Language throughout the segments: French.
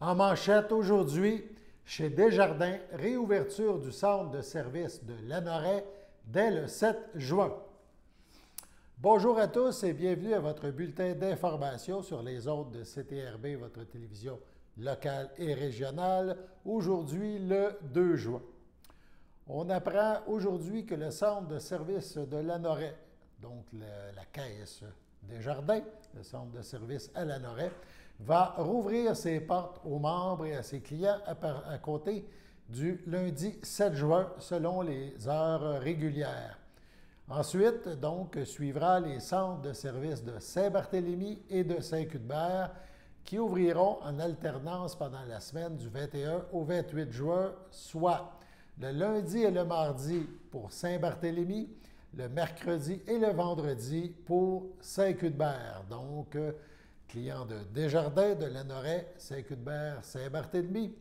En manchette aujourd'hui, chez Desjardins, réouverture du centre de service de Lanoraie dès le 7 juin. Bonjour à tous et bienvenue à votre bulletin d'information sur les ondes de CTRB, votre télévision locale et régionale, aujourd'hui le 2 juin. On apprend aujourd'hui que le centre de service de Lanoraie, donc la caisse Desjardins, le centre de service à Lanoraie, va rouvrir ses portes aux membres et à ses clients à compter du lundi 7 juin selon les heures régulières. Ensuite, donc, suivra les centres de service de Saint-Barthélemy et de Saint-Cuthbert qui ouvriront en alternance pendant la semaine du 21 au 28 juin, soit le lundi et le mardi pour Saint-Barthélemy, le mercredi et le vendredi pour Saint-Cuthbert. Donc, clients de Desjardins, de Lanoraie, Saint-Cuthbert, Saint-Barthélemy.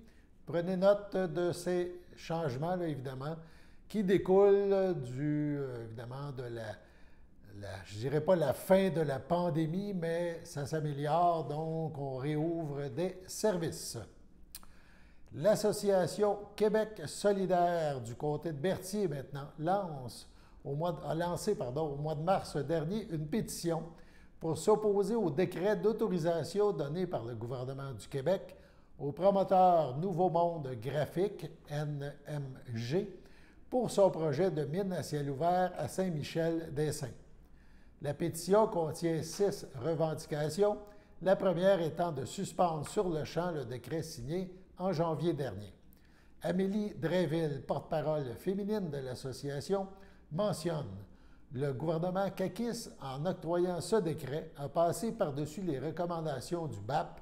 Prenez note de ces changements-là, évidemment, qui découlent évidemment, de je dirais pas la fin de la pandémie, mais ça s'améliore, donc on réouvre des services. L'Association Québec solidaire du comté de Berthier, maintenant, a lancé au mois de mars dernier une pétition pour s'opposer au décret d'autorisation donné par le gouvernement du Québec au promoteur Nouveau Monde Graphique, NMG, pour son projet de mine à ciel ouvert à Saint-Michel-des-Saints. La pétition contient 6 revendications, la première étant de suspendre sur le champ le décret signé en janvier dernier. Amélie Drainville, porte-parole féminine de l'association, mentionne le gouvernement caquiste, en octroyant ce décret, a passé par-dessus les recommandations du BAP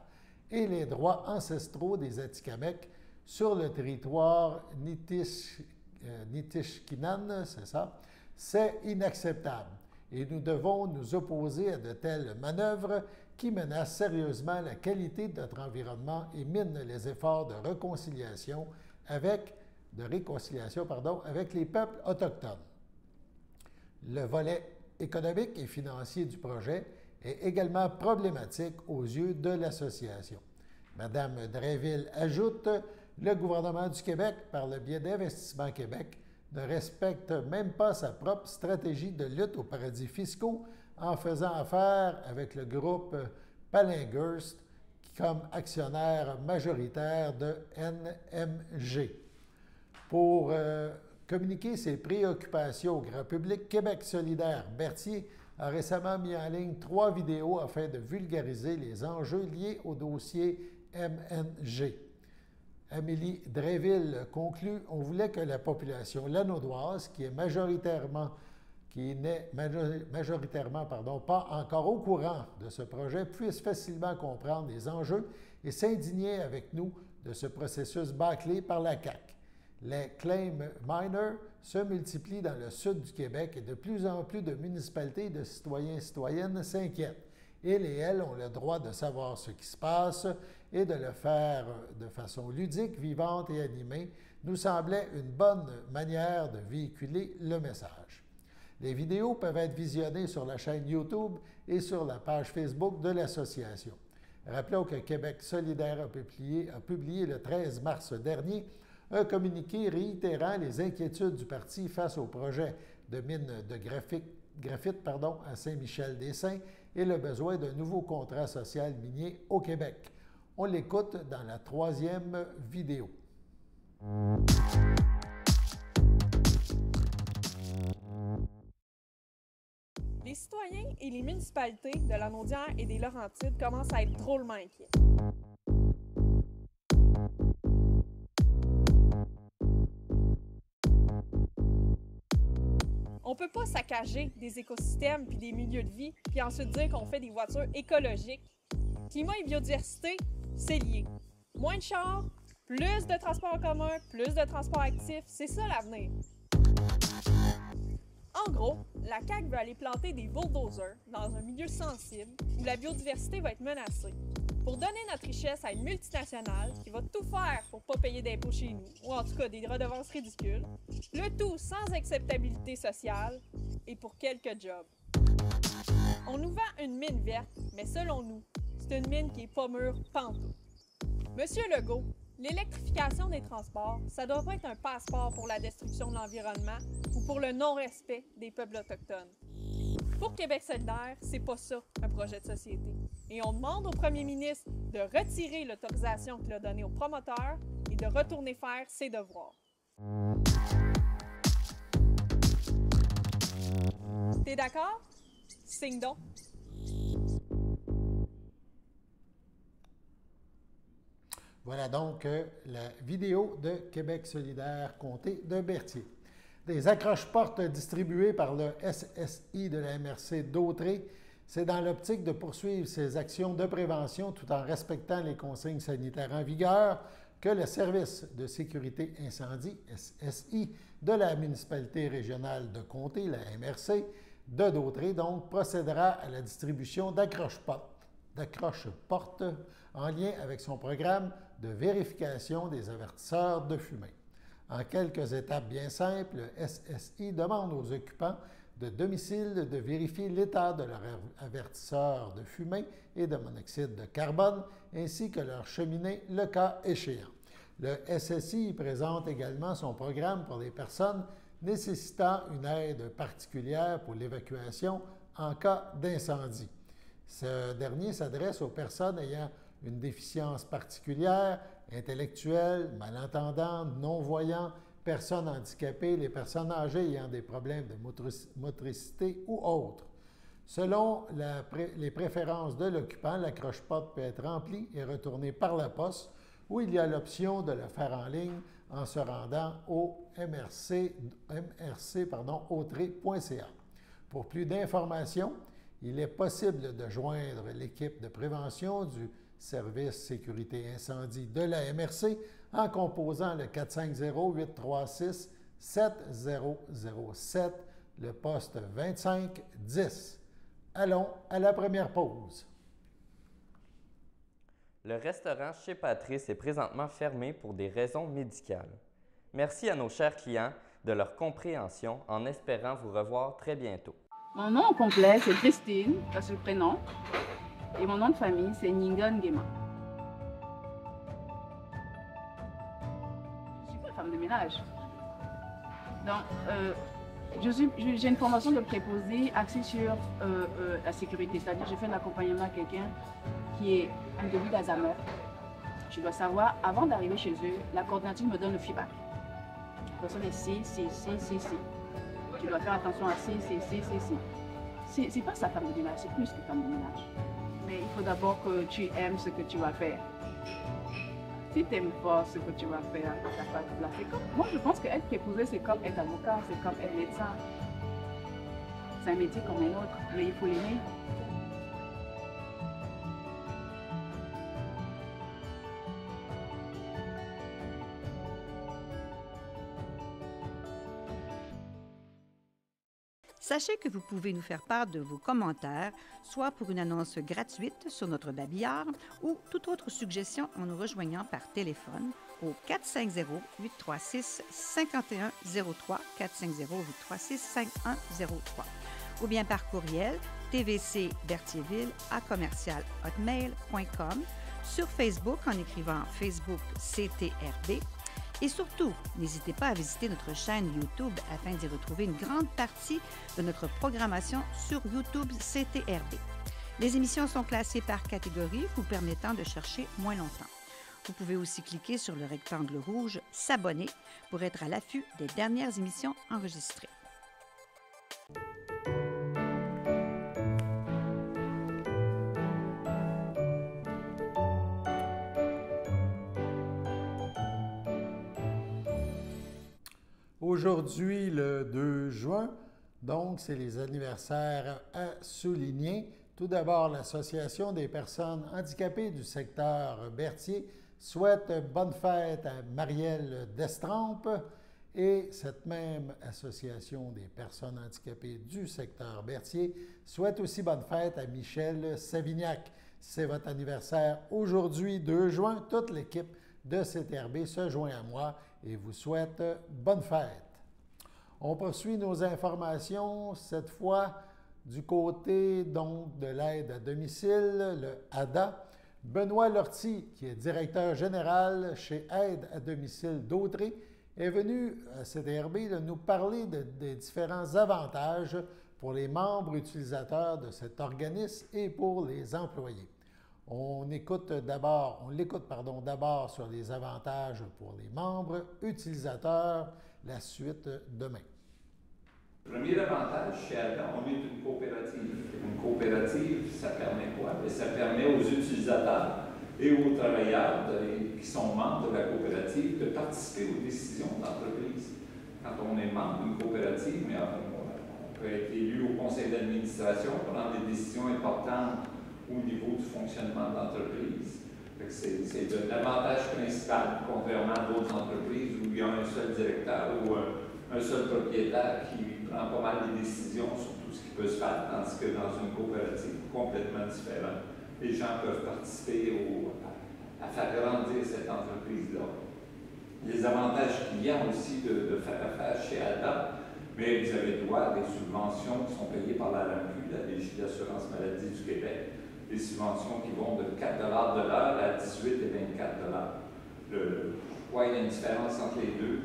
et les droits ancestraux des Atikamekw sur le territoire Nitishkinan, c'est ça. C'est inacceptable et nous devons nous opposer à de telles manœuvres qui menacent sérieusement la qualité de notre environnement et minent les efforts de réconciliation avec les peuples autochtones. Le volet économique et financier du projet est également problématique aux yeux de l'association. Mme Drainville ajoute « Le gouvernement du Québec, par le biais d'Investissement Québec, ne respecte même pas sa propre stratégie de lutte aux paradis fiscaux en faisant affaire avec le groupe Pallinghurst comme actionnaire majoritaire de NMG. » Pour communiquer ses préoccupations au grand public, Québec solidaire Berthier a récemment mis en ligne 3 vidéos afin de vulgariser les enjeux liés au dossier MNG. Amélie Drainville conclut « On voulait que la population lanaudoise, qui n'est majoritairement pas encore au courant de ce projet, puisse facilement comprendre les enjeux et s'indigner avec nous de ce processus bâclé par la CAQ. Les claim miners se multiplient dans le sud du Québec et de plus en plus de municipalités et de citoyens et citoyennes s'inquiètent. Ils et elles ont le droit de savoir ce qui se passe et de le faire de façon ludique, vivante et animée nous semblait une bonne manière de véhiculer le message. Les vidéos peuvent être visionnées sur la chaîne YouTube et sur la page Facebook de l'association. Rappelons que Québec solidaire a publié le 13 mars dernier un communiqué réitérant les inquiétudes du parti face au projet de mine de graphite à Saint-Michel-des-Saints et le besoin d'un nouveau contrat social minier au Québec. On l'écoute dans la 3e vidéo. Les citoyens et les municipalités de la Naudière et des Laurentides commencent à être drôlement inquiets. On peut pas saccager des écosystèmes puis des milieux de vie puis ensuite dire qu'on fait des voitures écologiques. Climat et biodiversité, c'est lié. Moins de chars, plus de transports en commun, plus de transports actifs, c'est ça l'avenir. En gros, la CAQ veut aller planter des bulldozers dans un milieu sensible où la biodiversité va être menacée pour donner notre richesse à une multinationale qui va tout faire pour ne pas payer d'impôts chez nous, ou en tout cas des redevances ridicules, le tout sans acceptabilité sociale et pour quelques jobs. On nous vend une mine verte, mais selon nous, c'est une mine qui n'est pas mûre pantoute. Monsieur Legault, l'électrification des transports, ça doit pas être un passeport pour la destruction de l'environnement ou pour le non-respect des peuples autochtones. Pour Québec solidaire, c'est pas ça, un projet de société. Et on demande au premier ministre de retirer l'autorisation qu'il a donnée aux promoteurs et de retourner faire ses devoirs. T'es d'accord? Signe donc. Voilà donc la vidéo de Québec solidaire comté de Berthier. Des accroche-portes distribuées par le SSI de la MRC d'Autrey, c'est dans l'optique de poursuivre ces actions de prévention tout en respectant les consignes sanitaires en vigueur que le Service de sécurité incendie, SSI, de la municipalité régionale de comté, la MRC, de d'Autrey, donc, procédera à la distribution d'accroche-portes en lien avec son programme de vérification des avertisseurs de fumée. En quelques étapes bien simples, le SSI demande aux occupants de domicile de vérifier l'état de leur avertisseur de fumée et de monoxyde de carbone, ainsi que leur cheminée, le cas échéant. Le SSI présente également son programme pour les personnes nécessitant une aide particulière pour l'évacuation en cas d'incendie. Ce dernier s'adresse aux personnes ayant une déficience particulière, intellectuelle, malentendantes, non-voyants, personnes handicapées, les personnes âgées ayant des problèmes de motricité ou autres. Selon les préférences de l'occupant, l'accroche-porte peut être remplie et retournée par la poste, ou il y a l'option de le faire en ligne en se rendant au mrc-autrey.ca. Pour plus d'informations, il est possible de joindre l'équipe de prévention du Service sécurité incendie de la MRC en composant le 450-836-7007, le poste 2510. Allons à la première pause. Le restaurant chez Patrice est présentement fermé pour des raisons médicales. Merci à nos chers clients de leur compréhension en espérant vous revoir très bientôt. Mon nom complet, c'est Christine, ça c'est le prénom. Et mon nom de famille, c'est Ningon Guéma. Je suis pas femme de ménage. Donc, j'ai une formation de préposé axée sur la sécurité. C'est-à-dire que je fais de l'accompagnement à quelqu'un qui est un début d'Alzheimer. Je dois savoir, avant d'arriver chez eux, la coordinatrice me donne le feedback. La personne est C. Tu dois faire attention à C. C'est pas sa femme de ménage, c'est plus que femme de ménage. Mais il faut d'abord que tu aimes ce que tu vas faire. Si tu n'aimes pas ce que tu vas faire, tu n'as pas de la faire. Moi, je pense qu'être préposé, c'est comme être avocat, c'est comme être médecin. C'est un métier comme un autre, mais il faut l'aimer. Sachez que vous pouvez nous faire part de vos commentaires, soit pour une annonce gratuite sur notre babillard ou toute autre suggestion en nous rejoignant par téléphone au 450-836-5103, 450-836-5103, ou bien par courriel tvcberthierville@hotmail.com, sur Facebook en écrivant Facebook CTRB. Et surtout, n'hésitez pas à visiter notre chaîne YouTube afin d'y retrouver une grande partie de notre programmation sur YouTube CTRB. Les émissions sont classées par catégorie, vous permettant de chercher moins longtemps. Vous pouvez aussi cliquer sur le rectangle rouge « S'abonner » pour être à l'affût des dernières émissions enregistrées. Aujourd'hui, le 2 juin, donc c'est les anniversaires à souligner. Tout d'abord, l'Association des personnes handicapées du secteur Berthier souhaite bonne fête à Marielle Destrempes et cette même Association des personnes handicapées du secteur Berthier souhaite aussi bonne fête à Michel Savignac. C'est votre anniversaire aujourd'hui, 2 juin. Toute l'équipe de CTRB se joint à moi et vous souhaite bonne fête. On poursuit nos informations, cette fois du côté donc de l'aide à domicile, le ADA. Benoît Lortie, qui est directeur général chez Aide à domicile d'Audrey, est venu à CTRB de nous parler des différents avantages pour les membres utilisateurs de cet organisme et pour les employés. On l'écoute d'abord sur les avantages pour les membres utilisateurs, la suite demain. Le premier avantage chez Adam, on est une coopérative. Une coopérative, ça permet quoi? Ça permet aux utilisateurs et aux travailleurs qui sont membres de la coopérative de participer aux décisions de l'entreprise. Quand on est membre d'une coopérative, on peut être élu au conseil d'administration, prendre des décisions importantes au niveau du fonctionnement de l'entreprise. C'est l'avantage principal, contrairement à d'autres entreprises où il y a un seul directeur ou un seul propriétaire qui prend pas mal de décisions sur tout ce qui peut se faire, tandis que dans une coopérative complètement différente, les gens peuvent participer à faire grandir cette entreprise-là. Les avantages clients aussi de faire affaire chez Adam, mais vous avez droit à des subventions qui sont payées par la RAMQ, la Régie d'assurance maladie du Québec, des subventions qui vont de 4 de l'heure à 18 et 24 pourquoi il y a une différence entre les deux?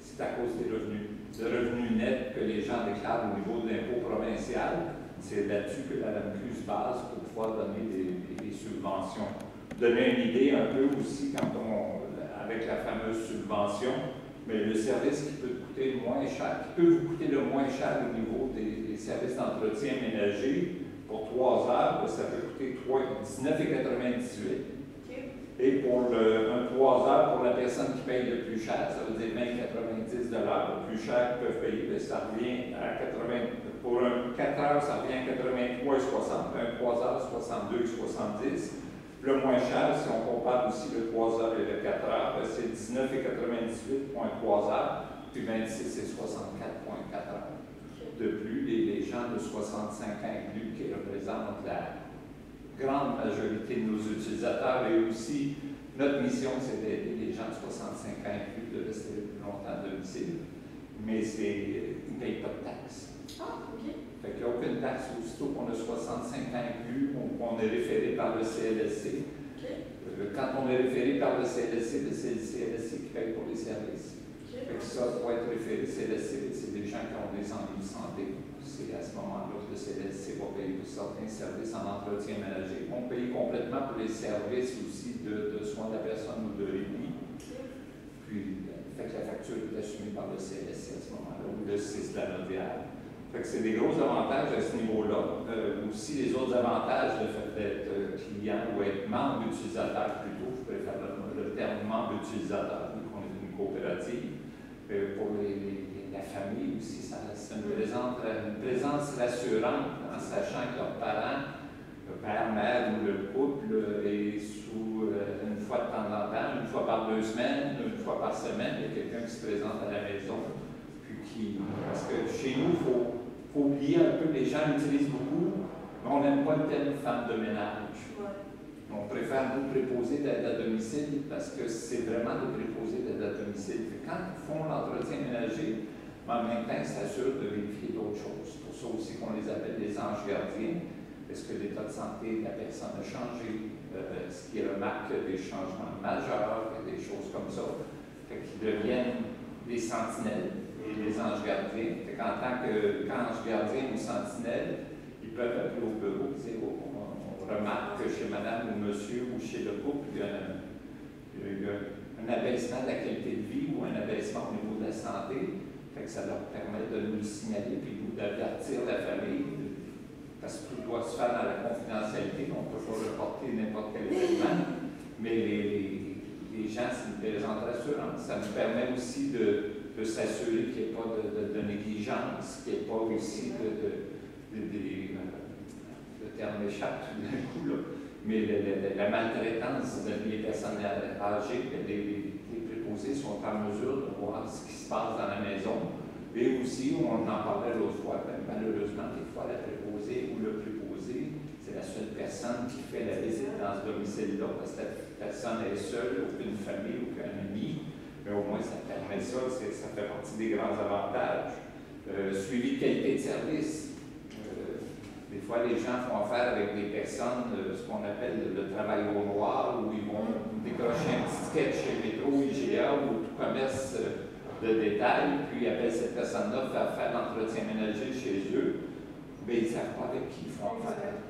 C'est à cause des revenus. Le revenu net que les gens déclarent au niveau de l'impôt provincial, c'est là-dessus que la RAMQ se base pour pouvoir donner des subventions. Donner une idée un peu aussi avec la fameuse subvention, mais le service qui peut coûter le moins cher, qui peut vous coûter le moins cher au niveau des services d'entretien ménager, pour 3 heures, ça peut coûter 19,98 $. Et pour un 3 heures, pour la personne qui paye le plus cher, ça veut dire 20,90 $. Le plus cher qu'ils peuvent payer, ça revient à 80. Pour un 4 heures, ça revient à 83,60 $. Un 3 heures, 62,70 $. Le moins cher, si on compare aussi le 3 heures et le 4 heures, c'est 19,98 $ pour un 3 heures, puis 26 et 64,4 heures. De plus, les gens de 65 ans et plus qui représentent la grande majorité de nos utilisateurs, et aussi notre mission, c'est d'aider les gens de 65 ans et plus de rester le plus longtemps à domicile, mais ils ne payent pas de taxes. Ah, OK. Fait qu'il n'y a aucune taxe aussitôt qu'on a 65 ans et plus, on est référé par le CLSC. Okay. Quand on est référé par le CLSC, c'est le CLSC qui paye pour les services. Okay. Fait que ça, pour être référé CLSC, c'est des gens qui ont des ennuis de santé. C'est à ce moment-là que le CLSC va payer pour certains services en entretien ménager. On paye complètement pour les services aussi de soins de la personne ou de réunis. Puis, fait que la facture est assumée par le CLSC à ce moment-là, ou le CIS de la Nodière. Fait que c'est des gros avantages à ce niveau-là. Aussi, les autres avantages, le fait d'être client ou être membre utilisateur plutôt, je préfère le terme membre utilisateur, vu qu'on est une coopérative. Pour la famille aussi, c'est une présence rassurante en sachant que leurs parents, le père, mère ou le couple est sous une fois de temps en temps, une fois par 2 semaines, une fois par semaine, il y a quelqu'un qui se présente à la maison. Parce que chez nous, il faut oublier un peu, les gens l'utilisent beaucoup, mais on n'aime pas le terme femme de ménage. Ouais. On préfère nous préposer d'aide à domicile parce que c'est vraiment de préposer d'aide à domicile. Quand ils font l'entretien ménager, mais en même temps, ils s'assurent de vérifier d'autres choses. C'est pour ça aussi qu'on les appelle des anges gardiens. Est-ce que l'état de santé de la personne a changé? Est-ce qu'ils remarquent des changements majeurs, des choses comme ça? Qu'ils deviennent des sentinelles et des anges gardiens. En tant qu'ange gardien ou sentinelle, ils peuvent appeler au bureau et dire on remarque que chez madame ou monsieur ou chez le couple, il y a un abaissement de la qualité de vie ou un abaissement au niveau de la santé. Fait que ça leur permet de nous le signaler puis d'avertir la famille. Parce que tout doit se faire dans la confidentialité, on ne peut pas reporter n'importe quel événement, mais les gens, c'est une présence rassurante. Ça nous permet aussi de s'assurer qu'il n'y ait pas de négligence, qu'il n'y ait pas aussi le terme échappe tout d'un coup, là, mais la maltraitance des personnes âgées, les préposés sont en mesure de voir ce qui se passe dans la maison. Et aussi, on en parlait l'autre fois, malheureusement, des fois, la préposée ou le préposé, c'est la seule personne qui fait la visite dans ce domicile-là, parce que la personne est seule, aucune famille, aucun ami. Mais au moins, ça permet ça, ça fait partie des grands avantages. Suivi de qualité de service. Des fois, les gens font affaire avec des personnes, ce qu'on appelle le travail au noir, où ils vont décrocher un petit ticket chez Métro, IGA ou tout commerce de détail, puis ils appellent cette personne-là pour faire l'entretien ménager chez eux. Mais ils ne savent pas avec qui ils font affaire.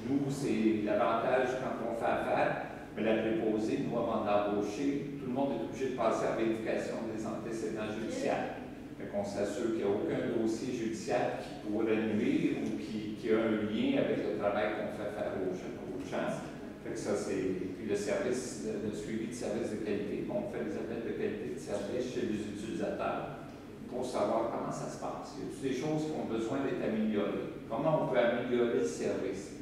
Nous, c'est l'avantage quand on fait affaire, mais la préposée, nous, avant d'embaucher, tout le monde est obligé de passer à vérification des antécédents judiciaires. On s'assure qu'il n'y a aucun dossier judiciaire qui pourrait nuire ou qui a un lien avec le travail qu'on fait faire aux gens. Fait que ça, c'est. Puis le service, le suivi de service de qualité, on fait des appels de qualité de service chez les utilisateurs pour savoir comment ça se passe. Il y a des choses qui ont besoin d'être améliorées. Comment on peut améliorer le service?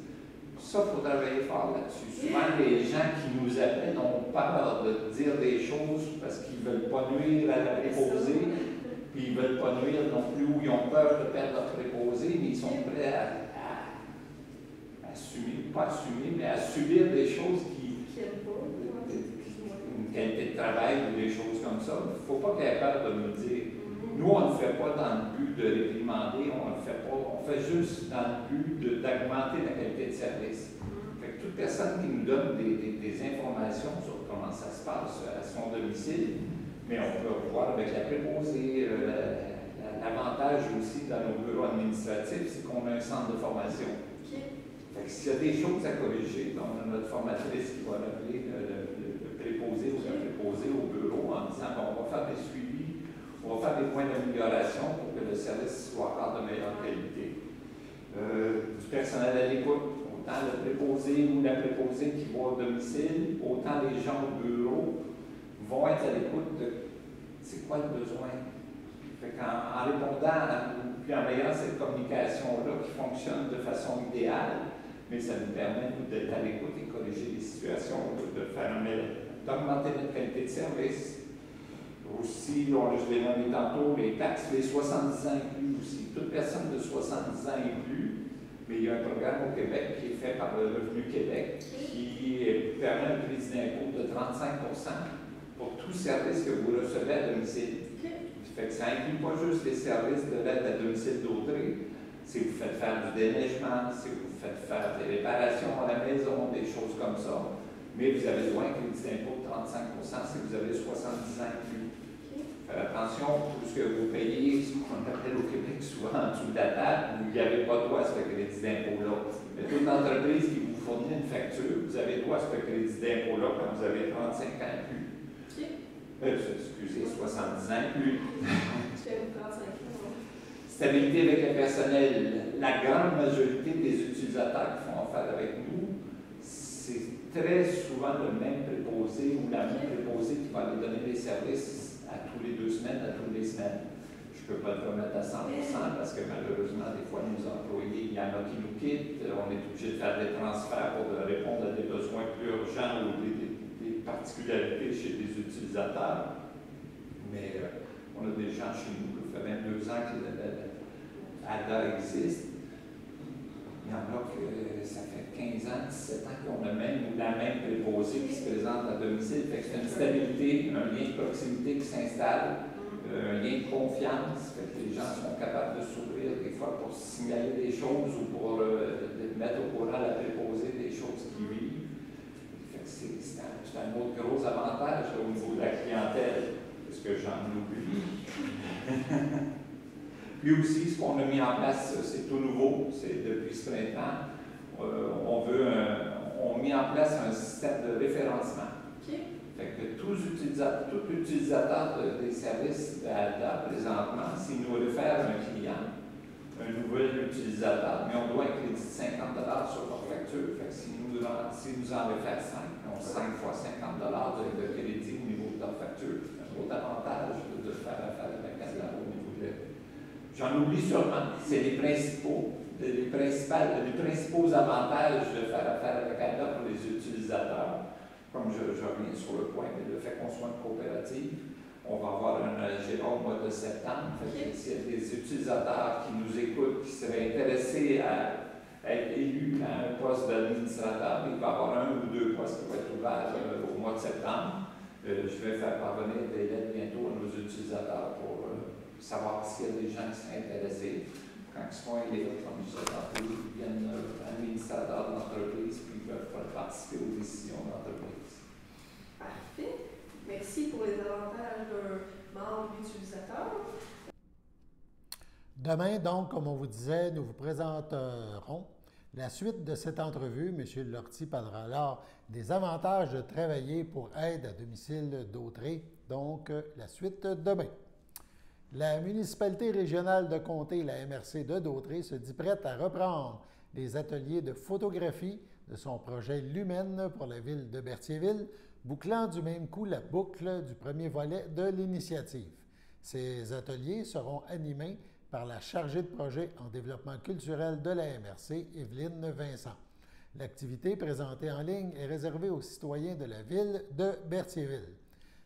Ça, il faut travailler fort là-dessus. Souvent, les gens qui nous appellent ont peur de dire des choses parce qu'ils ne veulent pas nuire à la préposée. Puis ils ne veulent pas nuire non plus, ou ils ont peur de perdre leur préposé, mais ils sont prêts à assumer, pas assumer, mais à subir des choses une qualité de travail ou des choses comme ça. Il ne faut pas qu'il y ait peur de nous dire. Nous, on ne le fait pas dans le but de réprimander, on ne le fait pas, on fait juste dans le but d'augmenter la qualité de service. Fait que toute personne qui nous donne des informations sur comment ça se passe à son domicile, mais on peut voir avec la préposée, l'avantage aussi dans nos bureaux administratifs, c'est qu'on a un centre de formation. Fait que s'il y a des choses à corriger, on a notre formatrice qui va appeler le préposé ou le préposé au bureau en disant bon, on va faire des suivis, on va faire des points d'amélioration pour que le service soit encore de meilleure qualité. Du personnel à l'écoute, autant le préposé ou la préposée qui va au domicile, autant les gens au bureau vont être à l'écoute de c'est quoi le besoin. Fait en répondant, puis en ayant cette communication-là qui fonctionne de façon idéale, mais ça nous permet d'être à l'écoute et corriger les situations, d'augmenter notre qualité de service. Aussi, je l'ai nommé tantôt, les taxes, les 70 ans et plus aussi. Toute personne de 70 ans et plus, mais il y a un programme au Québec qui est fait par le Revenu Québec qui permet un crédit d'impôt de 35 pour tout service que vous recevez à domicile. Fait que ça inclut pas juste les services de l'aide à domicile d'autrui, si vous faites faire du déneigement, si vous faites faire des réparations à la maison, des choses comme ça, mais vous avez droit à un crédit d'impôt de 35 si vous avez 70 ans et plus. Faites attention, tout ce que vous payez, ce qu'on appelle au Québec souvent en dessous de la table, vous n'avez pas droit à ce crédit d'impôt-là. Mais toute entreprise qui vous fournit une facture, vous avez droit à ce crédit d'impôt-là quand vous avez 35 ans et plus. Excusez, 70 ans et plus. Stabilité avec le personnel. La grande majorité des utilisateurs qui font affaire avec nous, c'est très souvent le même préposé ou la même préposée qui va aller donner des services à tous les 2 semaines, à toutes les semaines. Je ne peux pas le promettre à 100% parce que malheureusement, des fois, nos employés, il y en a qui nous quittent. On est obligé de faire des transferts pour répondre à des besoins plus urgents ou des particularités chez des utilisateurs. Mais on a des gens chez nous, ça fait 22 ans que l'ADA existe. Il y en a que ça fait 15 ans, 17 ans qu'on a la même préposée qui se présente à domicile. Fait que c'est une stabilité, un lien de proximité qui s'installe, un lien de confiance. Fait que les gens sont capables de s'ouvrir des fois pour signaler des choses ou pour mettre au courant la préposée des choses qu'ils vivent. C'est un autre gros avantage là, au niveau de la clientèle, parce que j'en oublie. Puis aussi, ce qu'on a mis en place, c'est tout nouveau, c'est depuis ce printemps. On a mis en place un système de référencement. Fait que tout utilisateur des services d'ALDA, présentement, s'il nous réfère un client, un nouvel utilisateur, mais on doit un crédit de 50 sur leur facture. Fait que s'ils nous en réfèrent 5, on a 5 fois 50 de crédit au niveau de leur facture. C'est un autre avantage de faire affaire avec ALDA au niveau de. J'en oublie sûrement. C'est les principaux avantages de faire affaire avec ALDA pour les utilisateurs. Comme je reviens sur le point, mais le fait qu'on soit une coopérative, on va avoir un GA au mois de septembre. S'il y a des utilisateurs qui nous écoutent, qui seraient intéressés à être élus à un poste d'administrateur, il va y avoir 1 ou 2 postes qui vont être ouverts au mois de septembre. Je vais faire parvenir des lettres bientôt à nos utilisateurs pour savoir s'il y a des gens qui seraient intéressés. quand ils sont élèves, comme je disais tantôt, ils deviennent administrateurs d'entreprise puis ils peuvent participer aux décisions d'entreprise. Parfait. Merci pour les avantages d'un membre utilisateur. Demain, donc, comme on vous disait, nous vous présenterons la suite de cette entrevue. M. Lortie parlera alors des avantages de travailler pour Aide à domicile d'Autrey. Donc, la suite demain. La municipalité régionale de Comté, la MRC de Dautrey, se dit prête à reprendre les ateliers de photographie de son projet Lumen pour la ville de Berthierville, bouclant du même coup la boucle du premier volet de l'initiative. Ces ateliers seront animés par la chargée de projet en développement culturel de la MRC, Evelyne Vincent. L'activité présentée en ligne est réservée aux citoyens de la ville de Berthierville.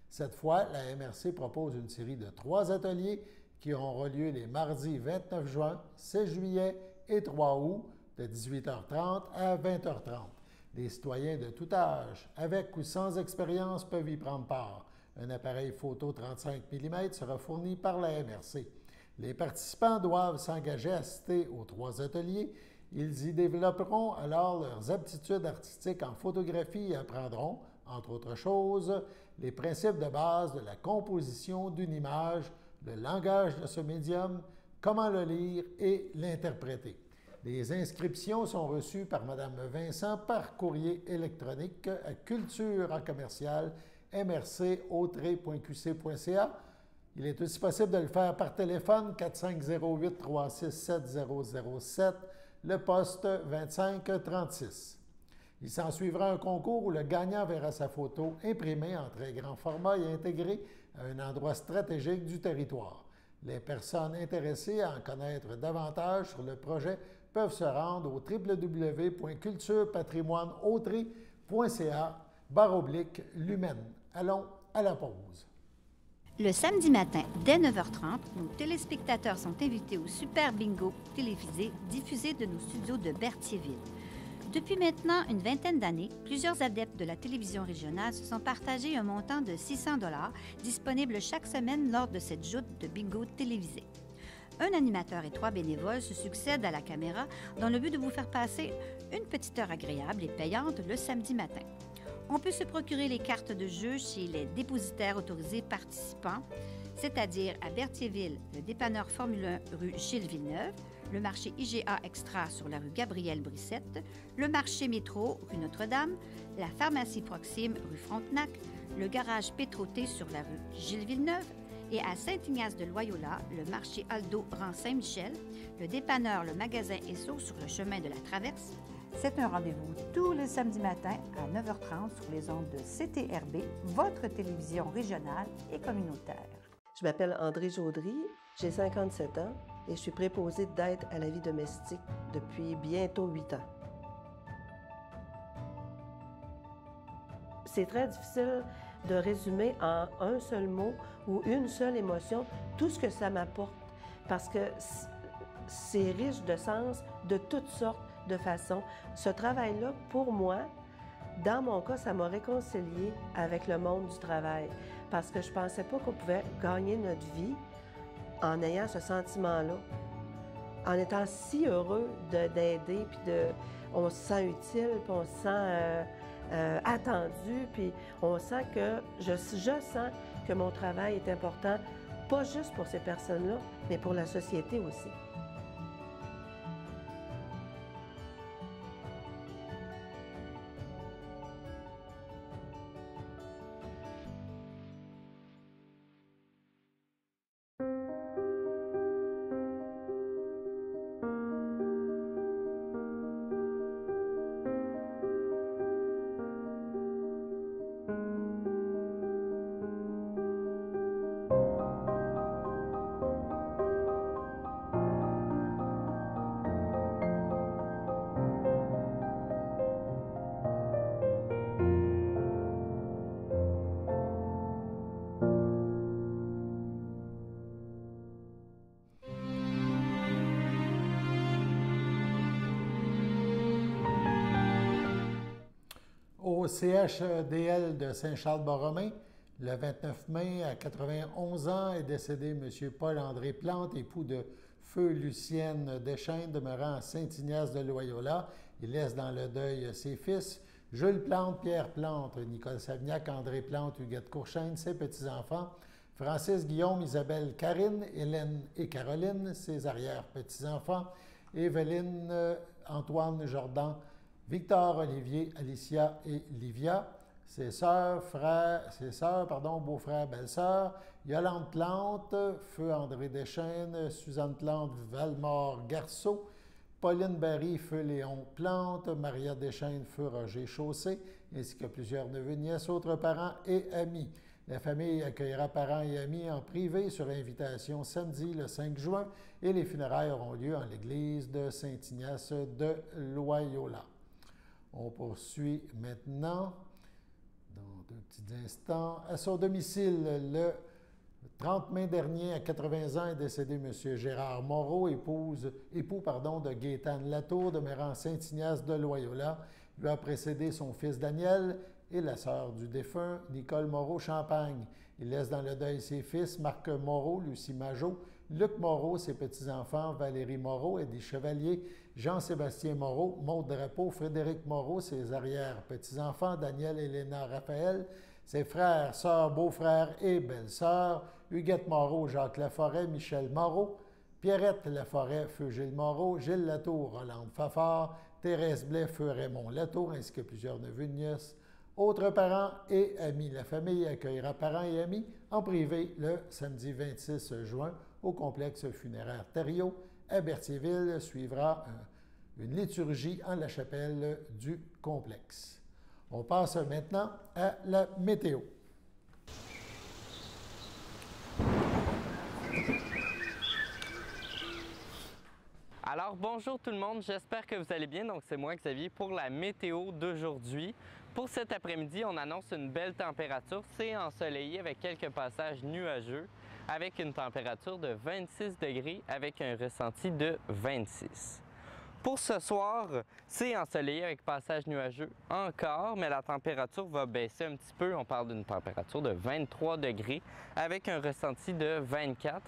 Cette fois, la MRC propose une série de 3 ateliers qui auront lieu les mardis 29 juin, 16 juillet et 3 août de 18h30 à 20h30. Les citoyens de tout âge, avec ou sans expérience, peuvent y prendre part. Un appareil photo 35 mm sera fourni par la MRC. Les participants doivent s'engager à assister aux 3 ateliers. Ils y développeront alors leurs aptitudes artistiques en photographie et apprendront, entre autres choses, les principes de base de la composition d'une image, le langage de ce médium, comment le lire et l'interpréter. Les inscriptions sont reçues par Mme Vincent par courrier électronique à culture@mrcautrey.qc.ca. Il est aussi possible de le faire par téléphone 4508-367-0007, le poste 2536. Il s'en suivra un concours où le gagnant verra sa photo imprimée en très grand format et intégrée à un endroit stratégique du territoire. Les personnes intéressées à en connaître davantage sur le projet peuvent se rendre au www.culturepatrimoineautrey.ca/Lumen. Allons à la pause. Le samedi matin, dès 9h30, nos téléspectateurs sont invités au Super Bingo télévisé diffusé de nos studios de Berthierville. Depuis maintenant une vingtaine d'années, plusieurs adeptes de la télévision régionale se sont partagés un montant de 600 $ disponible chaque semaine lors de cette joute de bingo télévisé. Un animateur et 3 bénévoles se succèdent à la caméra dans le but de vous faire passer une petite heure agréable et payante le samedi matin. On peut se procurer les cartes de jeu chez les dépositaires autorisés participants, c'est-à-dire à Berthierville, le dépanneur Formule 1 rue Gilles Villeneuve, le marché IGA Extra sur la rue Gabrielle Brissette, le marché Métro rue Notre-Dame, la pharmacie Proxime rue Frontenac, le garage Pétroté sur la rue Gilles Villeneuve et à Saint-Ignace de Loyola, le marché Aldo rang Saint-Michel, le dépanneur Le Magasin Esso sur le chemin de la Traverse. C'est un rendez-vous tous les samedis matins à 9h30 sur les ondes de CTRB, votre télévision régionale et communautaire. Je m'appelle André Jaudry, j'ai 57 ans et je suis préposée d'aide à la vie domestique depuis bientôt 8 ans. C'est très difficile de résumer en un seul mot ou une seule émotion tout ce que ça m'apporte parce que c'est riche de sens de toutes sortes de façons. Ce travail-là, pour moi, dans mon cas, ça m'a réconcilié avec le monde du travail parce que je ne pensais pas qu'on pouvait gagner notre vie en ayant ce sentiment-là, en étant si heureux d'aider, puis on se sent utile, puis on se sent attendu, puis on sent que, je sens que mon travail est important, pas juste pour ces personnes-là, mais pour la société aussi. Au CHDL de Saint-Charles-Borromée, le 29 mai, à 91 ans, est décédé M. Paul-André Plante, époux de feu Lucienne Deschaines, demeurant à Saint-Ignace de Loyola. Il laisse dans le deuil ses fils, Jules Plante, Pierre Plante, Nicole Savignac, André Plante, Huguette Courchaine, ses petits-enfants, Francis Guillaume, Isabelle Karine, Hélène et Caroline, ses arrière-petits-enfants, Évelyne, Antoine Jordan, Victor, Olivier, Alicia et Livia, ses sœurs, beaux-frères, belles-sœurs, Yolande Plante, feu André Deschaines, Suzanne Plante, Valmore Garceau, Pauline Barry, feu Léon Plante, Maria Deschaines, feu Roger Chaussé, ainsi que plusieurs neveux, nièces, autres parents et amis. La famille accueillera parents et amis en privé sur invitation samedi le 5 juin et les funérailles auront lieu en l'église de Saint-Ignace de Loyola. On poursuit maintenant, dans un petit instant, à son domicile le 30 mai dernier, à 80 ans, est décédé M. Gérard Moreau, époux de Gaétane Latour, demeurant Saint-Ignace de Loyola. Lui a précédé son fils Daniel et la sœur du défunt, Nicole Moreau-Champagne. Il laisse dans le deuil ses fils, Marc Moreau, Lucie Majot, Luc Moreau, ses petits-enfants, Valérie Moreau, Eddie Chevalier, Jean-Sébastien Moreau, Maude Drapeau, Frédéric Moreau, ses arrière-petits-enfants, Daniel, Elena, Raphaël, ses frères, sœurs, beaux-frères et belles-sœurs, Huguette Moreau, Jacques Laforêt, Michel Moreau, Pierrette Laforêt, feu Gilles Moreau, Gilles Latour, Rolande Fafard, Thérèse Blais, feu Raymond Latour, ainsi que plusieurs neveux, nièces, autres parents et amis. La famille accueillera parents et amis en privé le samedi 26 juin au complexe funéraire Thériault à Berthierville. Suivra une liturgie en la chapelle du complexe. On passe maintenant à la météo. Alors bonjour tout le monde, j'espère que vous allez bien. Donc c'est moi Xavier pour la météo d'aujourd'hui. Pour cet après-midi, on annonce une belle température. C'est ensoleillé avec quelques passages nuageux, avec une température de 26 degrés avec un ressenti de 26. Pour ce soir, c'est ensoleillé avec passage nuageux encore, mais la température va baisser un petit peu. On parle d'une température de 23 degrés avec un ressenti de 24.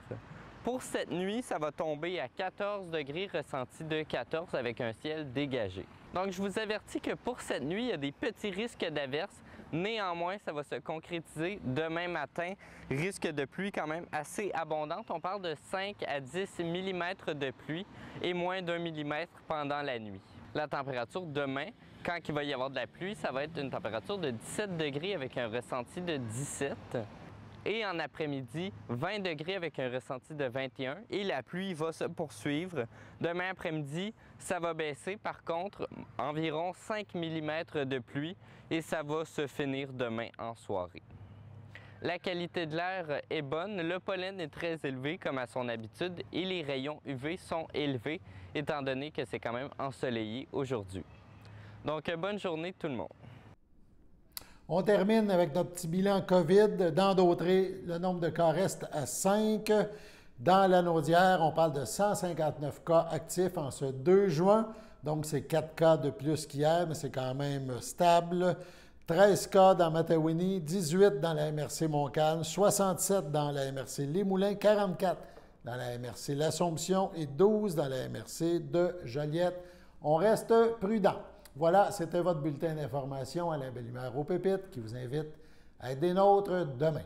Pour cette nuit, ça va tomber à 14 degrés, ressenti de 14 avec un ciel dégagé. Donc, je vous avertis que pour cette nuit, il y a des petits risques d'averses. Néanmoins, ça va se concrétiser demain matin. Risque de pluie quand même assez abondante. On parle de 5 à 10 mm de pluie et moins d'1 mm pendant la nuit. La température demain, quand il va y avoir de la pluie, ça va être une température de 17 degrés avec un ressenti de 17. Et en après-midi, 20 degrés avec un ressenti de 21 et la pluie va se poursuivre. Demain après-midi, ça va baisser. Par contre, environ 5 mm de pluie et ça va se finir demain en soirée. La qualité de l'air est bonne, le pollen est très élevé comme à son habitude et les rayons UV sont élevés étant donné que c'est quand même ensoleillé aujourd'hui. Donc, bonne journée tout le monde. On termine avec notre petit bilan COVID. Dans Dautré, le nombre de cas reste à 5. Dans la Naudière, on parle de 159 cas actifs en ce 2 juin. Donc, c'est 4 cas de plus qu'hier, mais c'est quand même stable. 13 cas dans Matawini, 18 dans la MRC Montcalm, 67 dans la MRC Les-Moulins, 44 dans la MRC L'Assomption et 12 dans la MRC de Joliette. On reste prudent. Voilà, c'était votre bulletin d'information à la Belle Humeur aux Pépites qui vous invite à être des nôtres demain.